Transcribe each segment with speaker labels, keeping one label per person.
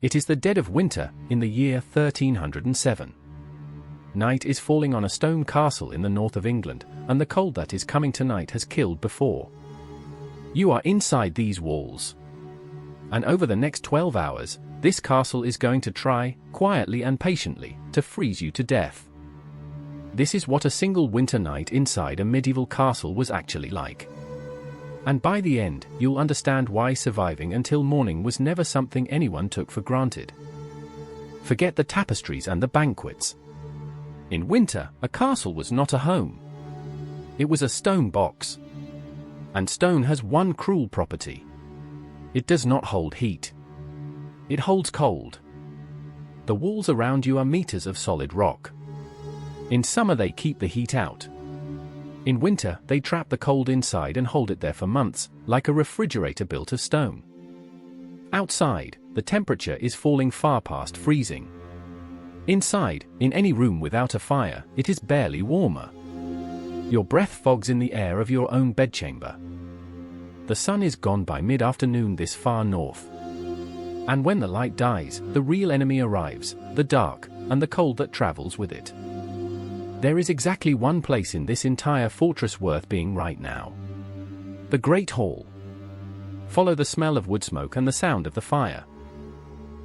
Speaker 1: It is the dead of winter, in the year 1307. Night is falling on a stone castle in the north of England, and the cold that is coming tonight has killed before. You are inside these walls. And over the next 12 hours, this castle is going to try, quietly and patiently, to freeze you to death. This is what a single winter night inside a medieval castle was actually like. And by the end, you'll understand why surviving until morning was never something anyone took for granted. Forget the tapestries and the banquets. In winter, a castle was not a home. It was a stone box. And stone has one cruel property. It does not hold heat. It holds cold. The walls around you are meters of solid rock. In summer they keep the heat out. In winter, they trap the cold inside and hold it there for months, like a refrigerator built of stone. Outside, the temperature is falling far past freezing. Inside, in any room without a fire, it is barely warmer. Your breath fogs in the air of your own bedchamber. The sun is gone by mid-afternoon this far north. And when the light dies, the real enemy arrives, the dark, and the cold that travels with it. There is exactly one place in this entire fortress worth being right now. The Great Hall. Follow the smell of wood smoke and the sound of the fire.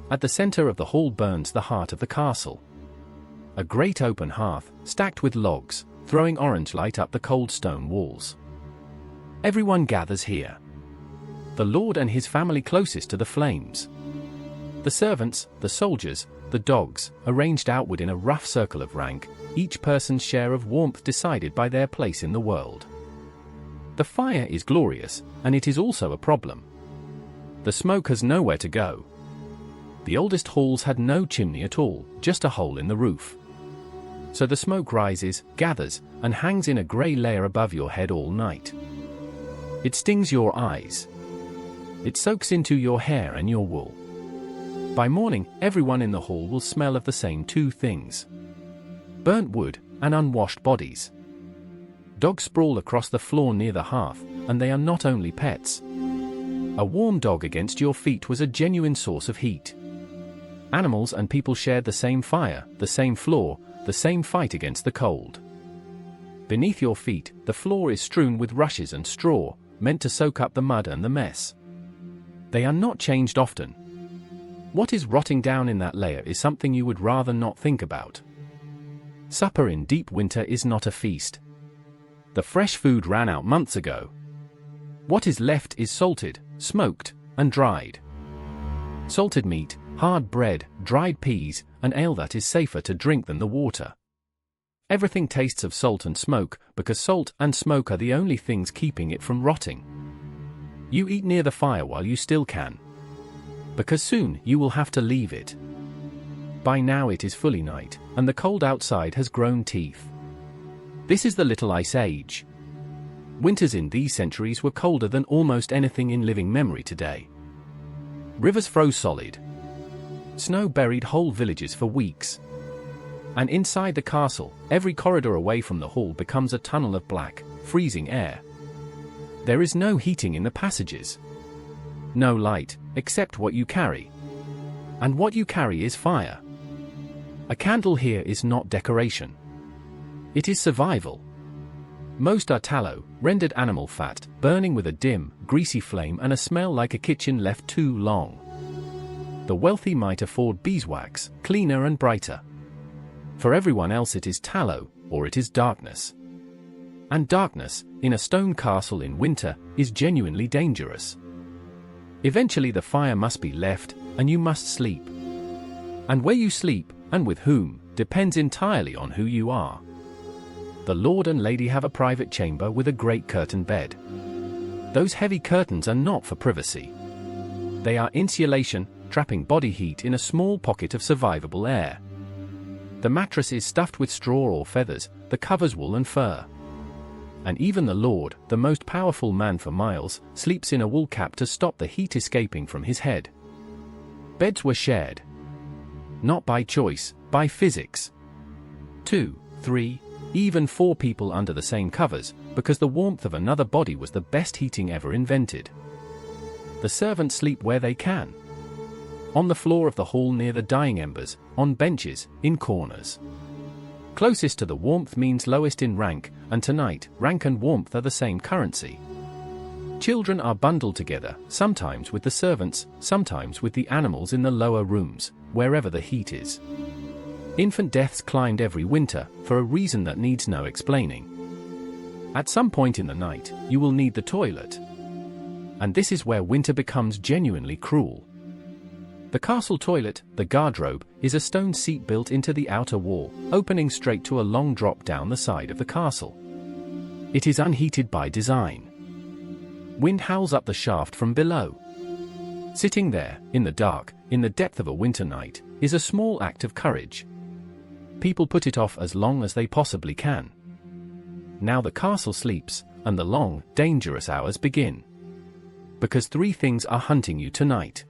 Speaker 1: At the center of the hall burns the heart of the castle. A great open hearth, stacked with logs, throwing orange light up the cold stone walls. Everyone gathers here. The lord and his family closest to the flames. The servants, the soldiers, the dogs, arranged outward in a rough circle of rank, each person's share of warmth decided by their place in the world. The fire is glorious, and it is also a problem. The smoke has nowhere to go. The oldest halls had no chimney at all, just a hole in the roof. So the smoke rises, gathers, and hangs in a grey layer above your head all night. It stings your eyes. It soaks into your hair and your wool. By morning, everyone in the hall will smell of the same two things: burnt wood and unwashed bodies. Dogs sprawl across the floor near the hearth, and they are not only pets. A warm dog against your feet was a genuine source of heat. Animals and people shared the same fire, the same floor, the same fight against the cold. Beneath your feet, the floor is strewn with rushes and straw, meant to soak up the mud and the mess. They are not changed often. What is rotting down in that layer is something you would rather not think about. Supper in deep winter is not a feast. The fresh food ran out months ago. What is left is salted, smoked, and dried. Salted meat, hard bread, dried peas, and ale that is safer to drink than the water. Everything tastes of salt and smoke, because salt and smoke are the only things keeping it from rotting. You eat near the fire while you still can, because soon you will have to leave it. By now it is fully night, and the cold outside has grown teeth. This is the Little Ice Age. Winters in these centuries were colder than almost anything in living memory today. Rivers froze solid. Snow buried whole villages for weeks. And inside the castle, every corridor away from the hall becomes a tunnel of black, freezing air. There is no heating in the passages. No light, except what you carry. And what you carry is fire. A candle here is not decoration. It is survival. Most are tallow, rendered animal fat, burning with a dim, greasy flame and a smell like a kitchen left too long. The wealthy might afford beeswax, cleaner and brighter. For everyone else it is tallow, or it is darkness. And darkness, in a stone castle in winter, is genuinely dangerous. Eventually the fire must be left, and you must sleep. And where you sleep, and with whom, depends entirely on who you are. The lord and lady have a private chamber with a great curtain bed. Those heavy curtains are not for privacy. They are insulation, trapping body heat in a small pocket of survivable air. The mattress is stuffed with straw or feathers, the covers wool and fur. And even the lord, the most powerful man for miles, sleeps in a wool cap to stop the heat escaping from his head. Beds were shared. Not by choice, by physics. 2, 3, even 4 people under the same covers, because the warmth of another body was the best heating ever invented. The servants sleep where they can. on the floor of the hall near the dying embers, on benches, in corners. Closest to the warmth means lowest in rank, and tonight, rank and warmth are the same currency. Children are bundled together, sometimes with the servants, sometimes with the animals in the lower rooms, wherever the heat is. Infant deaths climbed every winter, for a reason that needs no explaining. At some point in the night, you will need the toilet. And this is where winter becomes genuinely cruel. The castle toilet, the garderobe, is a stone seat built into the outer wall, opening straight to a long drop down the side of the castle. It is unheated by design. Wind howls up the shaft from below. Sitting there, in the dark, in the depth of a winter night, is a small act of courage. People put it off as long as they possibly can. Now the castle sleeps, and the long, dangerous hours begin. Because three things are hunting you tonight.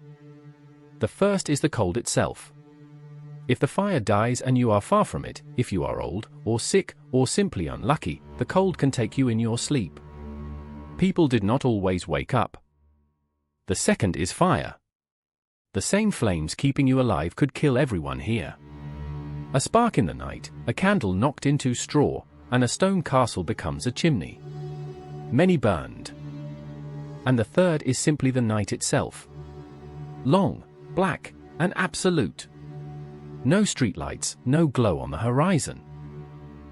Speaker 1: The first is the cold itself. If the fire dies and you are far from it, if you are old, or sick, or simply unlucky, the cold can take you in your sleep. People did not always wake up. The second is fire. The same flames keeping you alive could kill everyone here. A spark in the night, a candle knocked into straw, and a stone castle becomes a chimney. Many burned. And the third is simply the night itself. Long, black, and absolute. No streetlights, no glow on the horizon.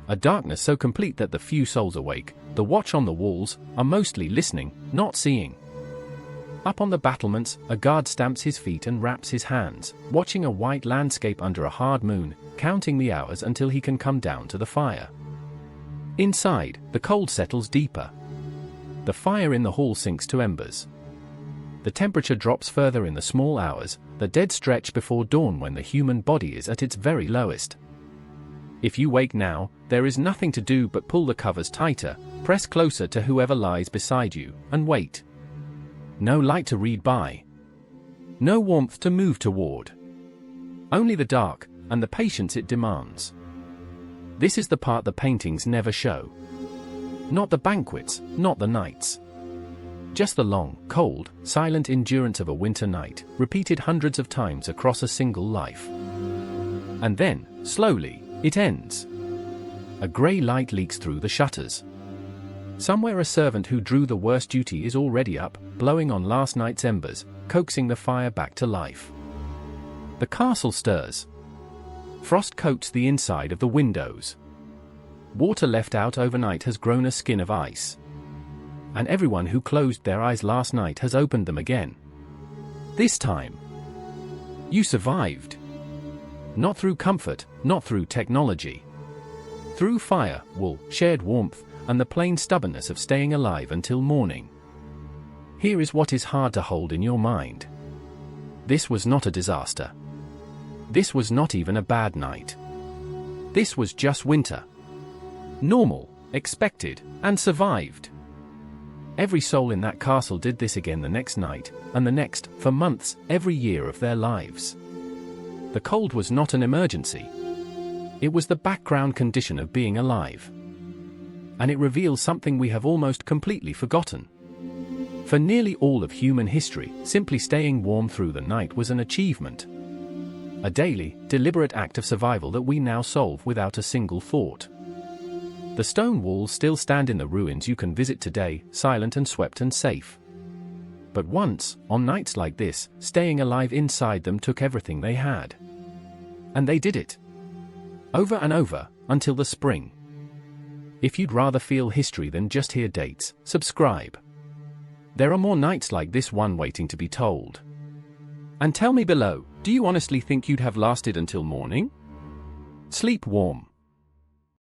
Speaker 1: A darkness so complete that the few souls awake, the watch on the walls, are mostly listening, not seeing. Up on the battlements, a guard stamps his feet and wraps his hands, watching a white landscape under a hard moon, counting the hours until he can come down to the fire. Inside, the cold settles deeper. The fire in the hall sinks to embers. The temperature drops further in the small hours, the dead stretch before dawn when the human body is at its very lowest. If you wake now, there is nothing to do but pull the covers tighter, press closer to whoever lies beside you, and wait. No light to read by. No warmth to move toward. Only the dark, and the patience it demands. This is the part the paintings never show. Not the banquets, not the nights. Just the long, cold, silent endurance of a winter night, repeated hundreds of times across a single life. And then, slowly, it ends. A grey light leaks through the shutters. Somewhere a servant who drew the worst duty is already up, blowing on last night's embers, coaxing the fire back to life. The castle stirs. Frost coats the inside of the windows. Water left out overnight has grown a skin of ice. And everyone who closed their eyes last night has opened them again. This time, you survived. Not through comfort, not through technology. Through fire, wool, shared warmth, and the plain stubbornness of staying alive until morning. Here is what is hard to hold in your mind. This was not a disaster. This was not even a bad night. This was just winter. Normal, expected, and survived. Every soul in that castle did this again the next night, and the next, for months, every year of their lives. The cold was not an emergency. It was the background condition of being alive. And it reveals something we have almost completely forgotten. For nearly all of human history, simply staying warm through the night was an achievement. A daily, deliberate act of survival that we now solve without a single thought. The stone walls still stand in the ruins you can visit today, silent and swept and safe. But once, on nights like this, staying alive inside them took everything they had. And they did it. Over and over, until the spring. If you'd rather feel history than just hear dates, subscribe. There are more nights like this one waiting to be told. And tell me below, do you honestly think you'd have lasted until morning? Sleep warm.